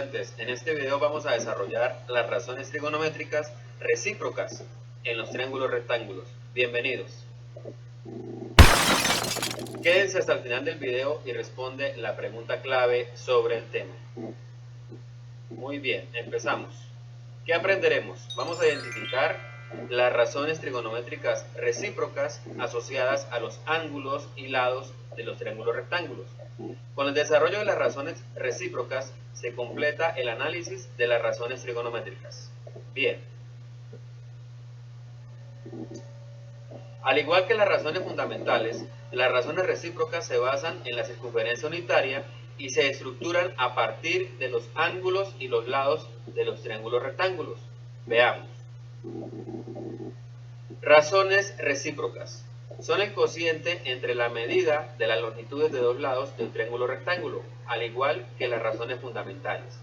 estudiantes, en este video vamos a desarrollar las razones trigonométricas recíprocas en los triángulos rectángulos. Bienvenidos. Quédense hasta el final del video y responde la pregunta clave sobre el tema. Muy bien, empezamos. ¿Qué aprenderemos? Vamos a identificar las razones trigonométricas recíprocas asociadas a los ángulos y lados de los triángulos rectángulos. Con el desarrollo de las razones recíprocas se completa el análisis de las razones trigonométricas. Bien. Al igual que las razones fundamentales, las razones recíprocas se basan en la circunferencia unitaria y se estructuran a partir de los ángulos y los lados de los triángulos rectángulos. Veamos. Razones recíprocas. Son el cociente entre la medida de las longitudes de dos lados de un triángulo rectángulo, al igual que las razones fundamentales.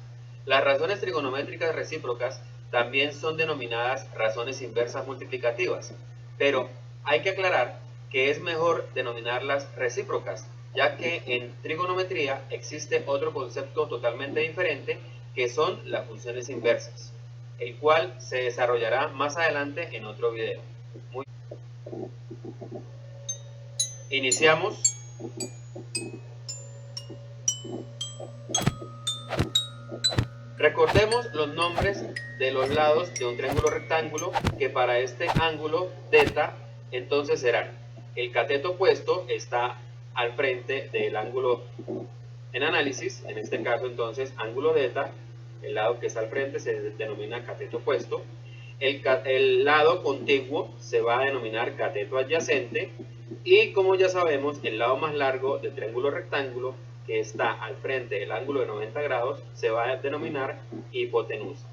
Las razones trigonométricas recíprocas también son denominadas razones inversas multiplicativas, pero hay que aclarar que es mejor denominarlas recíprocas, ya que en trigonometría existe otro concepto totalmente diferente que son las funciones inversas, el cual se desarrollará más adelante en otro video. Iniciamos. Recordemos los nombres de los lados de un triángulo rectángulo que para este ángulo θ entonces serán: el cateto opuesto está al frente del ángulo en análisis, en este caso entonces ángulo θ, el lado que está al frente se denomina cateto opuesto. El lado contiguo se va a denominar cateto adyacente. Y como ya sabemos, el lado más largo del triángulo rectángulo que está al frente del ángulo de 90 grados se va a denominar hipotenusa.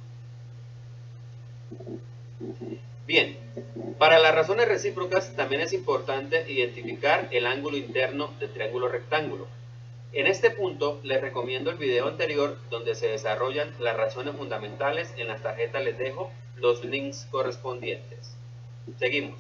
Bien, para las razones recíprocas también es importante identificar el ángulo interno del triángulo rectángulo. En este punto les recomiendo el video anterior donde se desarrollan las razones fundamentales. En las tarjetas les dejo los links correspondientes. Seguimos.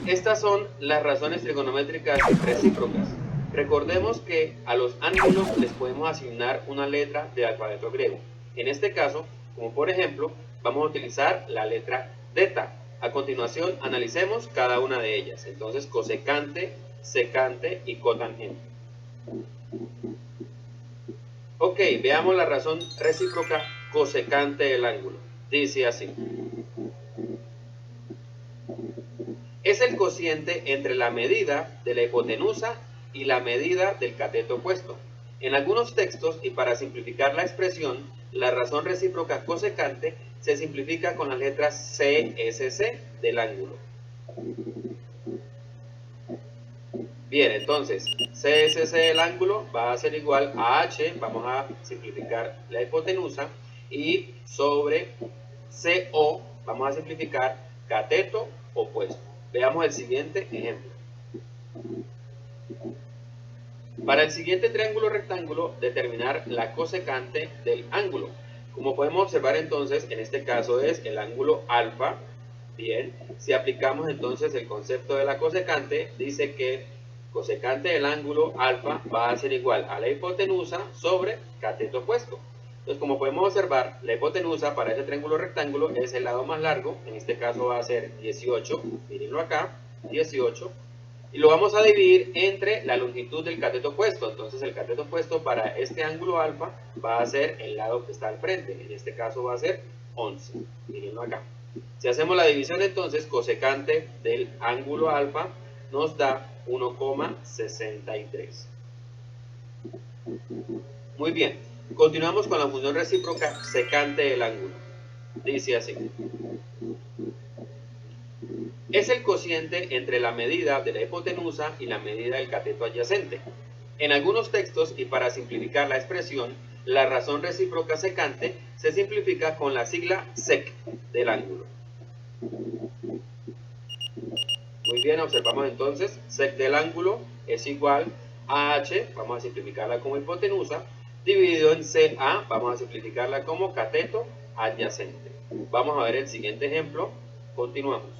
Estas son las razones trigonométricas recíprocas. Recordemos que a los ángulos les podemos asignar una letra del alfabeto griego. En este caso, como por ejemplo, vamos a utilizar la letra θ. A continuación, analicemos cada una de ellas. Entonces, cosecante, secante y cotangente. Ok, veamos la razón recíproca cosecante del ángulo. Dice así: es el cociente entre la medida de la hipotenusa y la medida del cateto opuesto. En algunos textos, y para simplificar la expresión, la razón recíproca cosecante se simplifica con las letras CSC del ángulo. Bien, entonces, CSC del ángulo va a ser igual a H, vamos a simplificar la hipotenusa, y sobre CO vamos a simplificar cateto opuesto. Veamos el siguiente ejemplo. Para el siguiente triángulo rectángulo, determinar la cosecante del ángulo. Como podemos observar entonces, en este caso es el ángulo alfa. Bien, si aplicamos entonces el concepto de la cosecante, dice que cosecante del ángulo alfa va a ser igual a la hipotenusa sobre cateto opuesto. Entonces, como podemos observar, la hipotenusa para este triángulo rectángulo es el lado más largo, en este caso va a ser 18, mírenlo acá, 18, y lo vamos a dividir entre la longitud del cateto opuesto. Entonces, el cateto opuesto para este ángulo alfa va a ser el lado que está al frente, en este caso va a ser 11, mírenlo acá. Si hacemos la división, entonces, cosecante del ángulo alfa nos da 1,63. Muy bien. Continuamos con la función recíproca secante del ángulo. Dice así: es el cociente entre la medida de la hipotenusa y la medida del cateto adyacente. En algunos textos, y para simplificar la expresión, la razón recíproca secante se simplifica con la sigla sec del ángulo. Muy bien, observamos entonces, sec del ángulo es igual a H, vamos a simplificarla como hipotenusa, dividido en CA, vamos a simplificarla como cateto adyacente. Vamos a ver el siguiente ejemplo. Continuamos.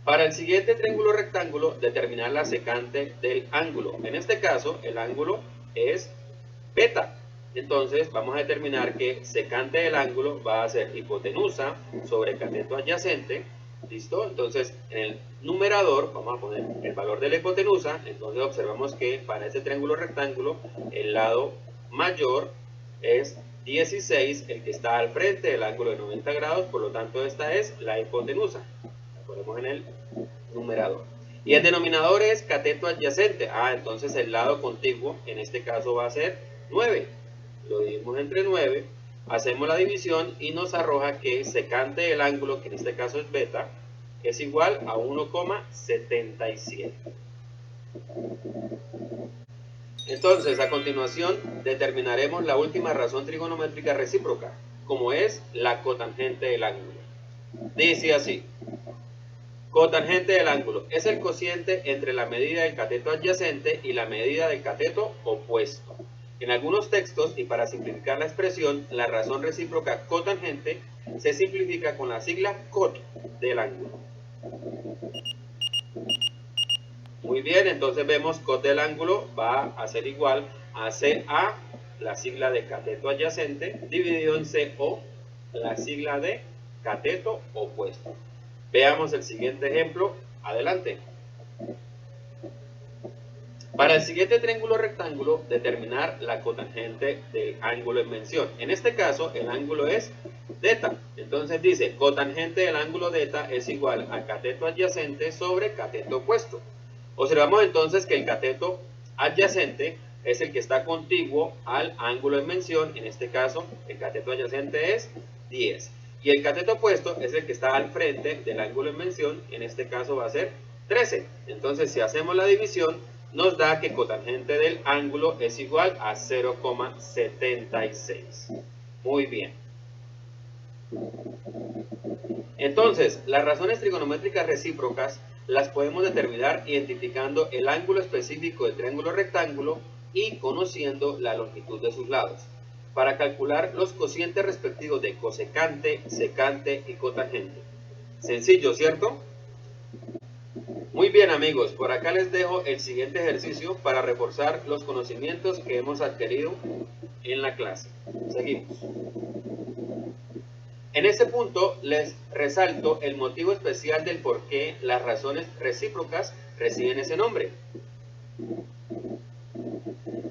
Para el siguiente triángulo rectángulo, determinar la secante del ángulo. En este caso, el ángulo es beta. Entonces, vamos a determinar que secante del ángulo va a ser hipotenusa sobre cateto adyacente. ¿Listo? Entonces, en el numerador vamos a poner el valor de la hipotenusa. Entonces, observamos que para este triángulo rectángulo, el lado mayor es 16, el que está al frente del ángulo de 90 grados. Por lo tanto, esta es la hipotenusa. Ponemos en el numerador. Y el denominador es cateto adyacente. Entonces el lado contiguo en este caso va a ser 9. Lo dividimos entre 9, hacemos la división y nos arroja que secante del ángulo, que en este caso es beta, es igual a 1,77. Entonces, a continuación, determinaremos la última razón trigonométrica recíproca, como es la cotangente del ángulo. Dice así: cotangente del ángulo es el cociente entre la medida del cateto adyacente y la medida del cateto opuesto. En algunos textos, y para simplificar la expresión, la razón recíproca cotangente se simplifica con la sigla cot del ángulo. Muy bien, entonces vemos cot del ángulo va a ser igual a CA, la sigla de cateto adyacente, dividido en CO, la sigla de cateto opuesto. Veamos el siguiente ejemplo. Adelante. Para el siguiente triángulo rectángulo, determinar la cotangente del ángulo en mención. En este caso, el ángulo es θ. Entonces dice, cotangente del ángulo θ es igual a cateto adyacente sobre cateto opuesto. Observamos entonces que el cateto adyacente es el que está contiguo al ángulo en mención. En este caso, el cateto adyacente es 10. Y el cateto opuesto es el que está al frente del ángulo en mención. En este caso va a ser 13. Entonces, si hacemos la división, nos da que cotangente del ángulo es igual a 0,76. Muy bien. Entonces, las razones trigonométricas recíprocas las podemos determinar identificando el ángulo específico del triángulo rectángulo y conociendo la longitud de sus lados, para calcular los cocientes respectivos de cosecante, secante y cotangente. Sencillo, ¿cierto? Muy bien, amigos, por acá les dejo el siguiente ejercicio para reforzar los conocimientos que hemos adquirido en la clase. Seguimos. En este punto les resalto el motivo especial del por qué las razones recíprocas reciben ese nombre.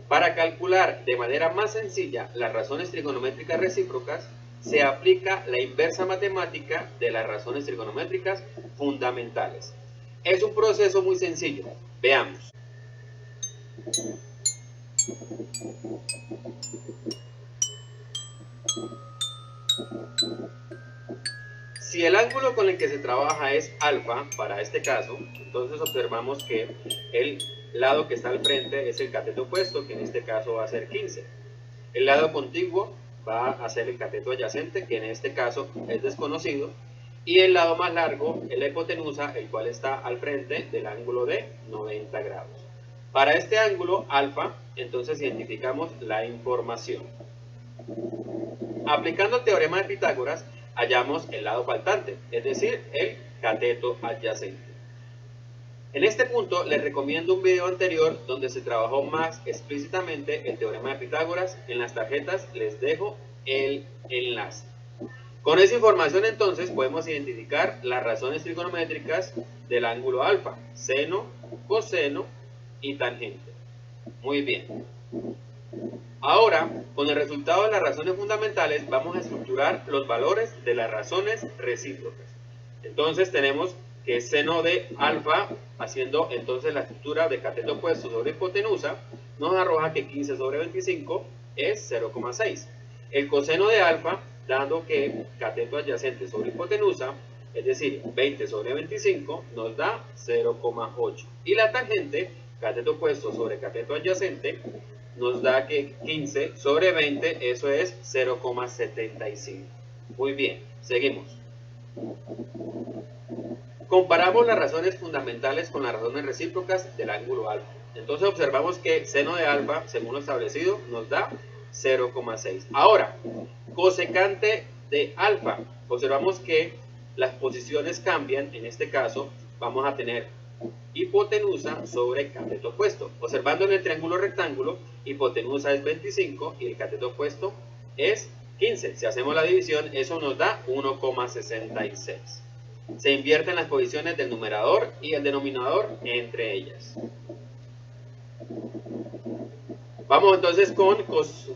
Para calcular de manera más sencilla las razones trigonométricas recíprocas, se aplica la inversa matemática de las razones trigonométricas fundamentales. Es un proceso muy sencillo. Veamos. Si el ángulo con el que se trabaja es alfa, para este caso, entonces observamos que el lado que está al frente es el cateto opuesto, que en este caso va a ser 15. El lado contiguo va a ser el cateto adyacente, que en este caso es desconocido. Y el lado más largo es la hipotenusa, el cual está al frente del ángulo de 90 grados. Para este ángulo alfa, entonces identificamos la información. Aplicando el teorema de Pitágoras, hallamos el lado faltante, es decir, el cateto adyacente. En este punto les recomiendo un video anterior donde se trabajó más explícitamente el teorema de Pitágoras. En las tarjetas les dejo el enlace. Con esa información entonces podemos identificar las razones trigonométricas del ángulo alfa: seno, coseno y tangente. Muy bien. Ahora, con el resultado de las razones fundamentales, vamos a estructurar los valores de las razones recíprocas. Entonces tenemos que seno de alfa, haciendo entonces la estructura de cateto opuesto sobre hipotenusa, nos arroja que 15 sobre 25 es 0,6. El coseno de alfa, dando que cateto adyacente sobre hipotenusa, es decir, 20 sobre 25, nos da 0,8. Y la tangente, cateto opuesto sobre cateto adyacente, nos da que 15 sobre 20, eso es 0,75. Muy bien, seguimos. Comparamos las razones fundamentales con las razones recíprocas del ángulo alfa. Entonces observamos que seno de alfa, según lo establecido, nos da 0,6. Ahora, cosecante de alfa. Observamos que las posiciones cambian, en este caso, vamos a tener hipotenusa sobre cateto opuesto. Observando en el triángulo rectángulo, hipotenusa es 25 y el cateto opuesto es 15. Si hacemos la división, eso nos da 1,66. Se invierten las posiciones del numerador y el denominador entre ellas. Vamos entonces con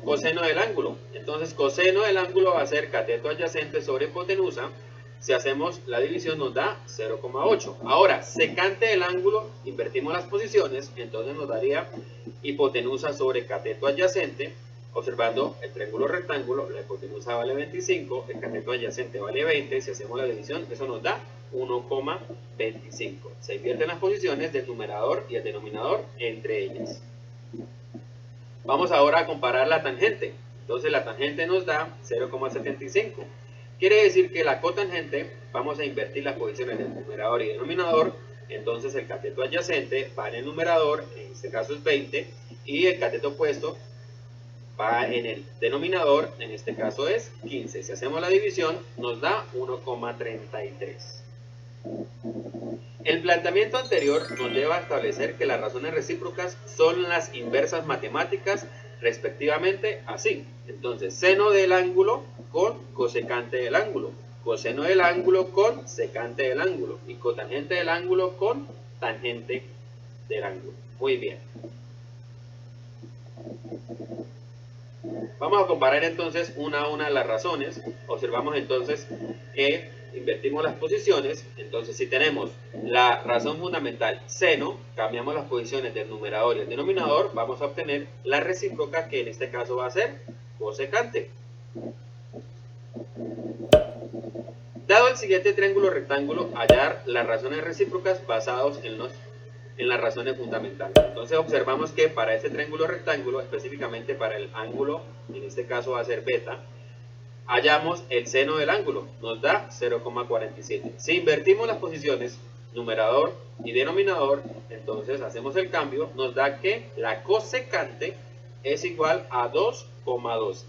coseno del ángulo. Entonces coseno del ángulo va a ser cateto adyacente sobre hipotenusa. Si hacemos la división nos da 0,8. Ahora, secante del ángulo, invertimos las posiciones, entonces nos daría hipotenusa sobre cateto adyacente. Observando el triángulo rectángulo, la hipotenusa vale 25, el cateto adyacente vale 20. Si hacemos la división, eso nos da 1,25. Se invierten las posiciones del numerador y el denominador entre ellas. Vamos ahora a comparar la tangente. Entonces la tangente nos da 0,75. Quiere decir que la cotangente, vamos a invertir las posiciones del numerador y denominador. Entonces el cateto adyacente va en el numerador, en este caso es 20, y el cateto opuesto va en el denominador, en este caso es 15. Si hacemos la división nos da 1,33. El planteamiento anterior nos lleva a establecer que las razones recíprocas son las inversas matemáticas respectivamente así. Entonces, seno del ángulo con cosecante del ángulo, coseno del ángulo con secante del ángulo y cotangente del ángulo con tangente del ángulo. Muy bien. Vamos a comparar entonces una a una las razones. Observamos entonces que invertimos las posiciones. Entonces si tenemos la razón fundamental seno, cambiamos las posiciones del numerador y el denominador, vamos a obtener la recíproca, que en este caso va a ser cosecante. Dado el siguiente triángulo rectángulo, hallar las razones recíprocas basados en las razones fundamentales. Entonces observamos que para este triángulo rectángulo, específicamente para el ángulo, en este caso va a ser beta, hallamos el seno del ángulo, nos da 0,47. Si invertimos las posiciones numerador y denominador, entonces hacemos el cambio, nos da que la cosecante es igual a 2,12.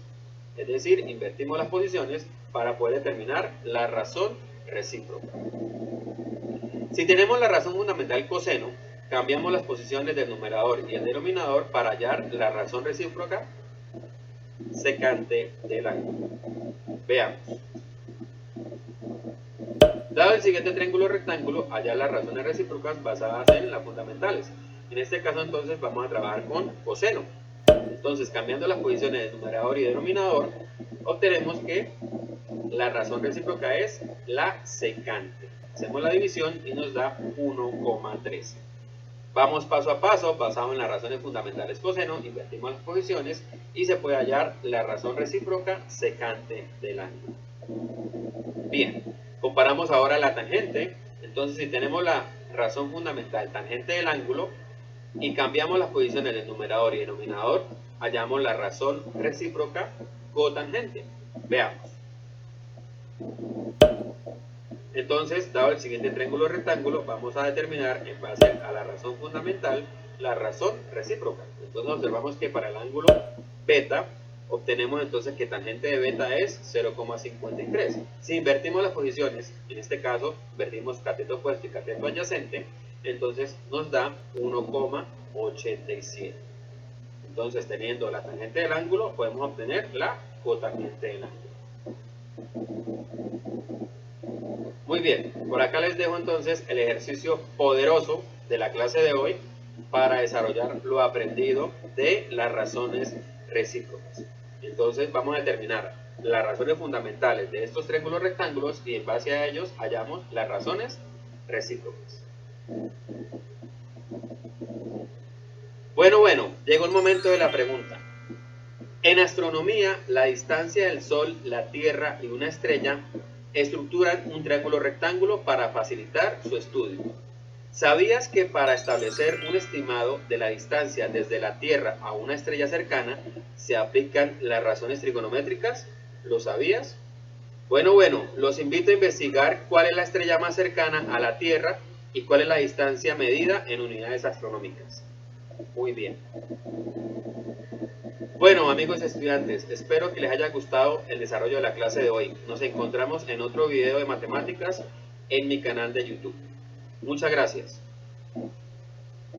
Es decir, invertimos las posiciones para poder determinar la razón recíproca. Si tenemos la razón fundamental coseno, cambiamos las posiciones del numerador y el denominador para hallar la razón recíproca secante del ángulo. Veamos. Dado el siguiente triángulo rectángulo, hallar las razones recíprocas basadas en las fundamentales. En este caso entonces vamos a trabajar con coseno. Entonces, cambiando las posiciones del numerador y denominador, obtenemos que la razón recíproca es la secante. Hacemos la división y nos da 1,13. Vamos paso a paso, basado en las razones fundamentales coseno, invertimos las posiciones y se puede hallar la razón recíproca secante del ángulo. Bien, comparamos ahora la tangente. Entonces, si tenemos la razón fundamental tangente del ángulo y cambiamos las posiciones del numerador y denominador, hallamos la razón recíproca cotangente. Veamos. Entonces, dado el siguiente triángulo rectángulo, vamos a determinar en base a la razón fundamental la razón recíproca. Entonces observamos que para el ángulo beta obtenemos entonces que tangente de beta es 0,53. Si invertimos las posiciones, en este caso invertimos cateto opuesto y cateto adyacente, entonces nos da 1,87. Entonces, teniendo la tangente del ángulo, podemos obtener la cotangente del ángulo. Muy bien, por acá les dejo entonces el ejercicio poderoso de la clase de hoy para desarrollar lo aprendido de las razones recíprocas. Entonces vamos a determinar las razones fundamentales de estos triángulos rectángulos y en base a ellos hallamos las razones recíprocas. Bueno, llegó el momento de la pregunta. En astronomía, la distancia del Sol, la Tierra y una estrella estructuran un triángulo rectángulo para facilitar su estudio. ¿Sabías que para establecer un estimado de la distancia desde la Tierra a una estrella cercana se aplican las razones trigonométricas? ¿Lo sabías? Bueno, los invito a investigar cuál es la estrella más cercana a la Tierra y cuál es la distancia medida en unidades astronómicas. Muy bien. Bueno, amigos estudiantes, espero que les haya gustado el desarrollo de la clase de hoy. Nos encontramos en otro video de matemáticas en mi canal de YouTube. Muchas gracias.